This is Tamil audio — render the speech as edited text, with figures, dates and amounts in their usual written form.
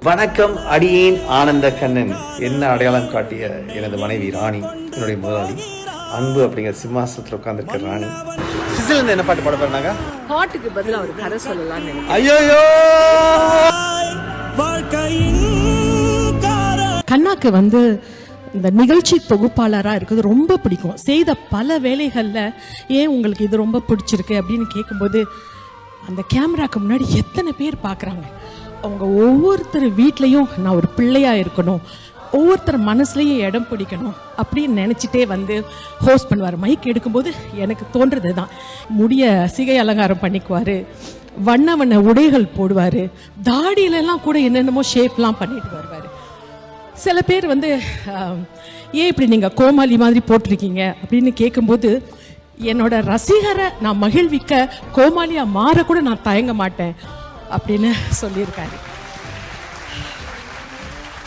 வணக்கம், அடியேன் ஆனந்த கண்ணன். என்ன அடையாளம் காட்டிய எனது மனைவி ராணி, என்னுடைய முதலாளி அன்பு அப்படிங்கிற சிம்மாசனத்தில் உட்காந்துருக்க ராணி. சிசில் என்ன பாட்டு பாட போறாங்க? பாட்டுக்கு பதிலா ஒரு கதை சொல்லலாம்னு நினைக்கிறேன். ஐயோ, கண்ணாக்கு இந்த நிகழ்ச்சி தொகுப்பாளராக இருக்கிறது ரொம்ப பிடிக்கும். செய்த பல வேலைகளில் ஏன் உங்களுக்கு இது ரொம்ப பிடிச்சிருக்கு அப்படின்னு கேட்கும்போது, அந்த கேமராக்கு முன்னாடி எத்தனை பேர் பார்க்குறாங்க, அவங்க ஒவ்வொருத்தர் வீட்லேயும் நான் ஒரு பிள்ளையாக இருக்கணும், ஒவ்வொருத்தர் மனசுலையும் இடம் பிடிக்கணும் அப்படின்னு நினச்சிட்டே ஹோஸ்ட் பண்ணுவார். மைக் எடுக்கும்போது எனக்கு தோன்றது தான், முடிய சிகை அலங்காரம் பண்ணிக்குவார், வண்ண வண்ண உடைகள் போடுவார், தாடியிலெல்லாம் கூட என்னென்னமோ ஷேப்லாம் பண்ணிட்டு வருவார். சில பேர் ஏன் இப்படி நீங்கள் கோமாளி மாதிரி போட்டிருக்கீங்க அப்படின்னு கேட்கும்போது, என்னோட ரசிகரை நான் மகிழ்விக்க கோமாளியாக மாறக்கூட நான் தயங்க மாட்டேன் அப்படின்னு சொல்லியிருக்காரு.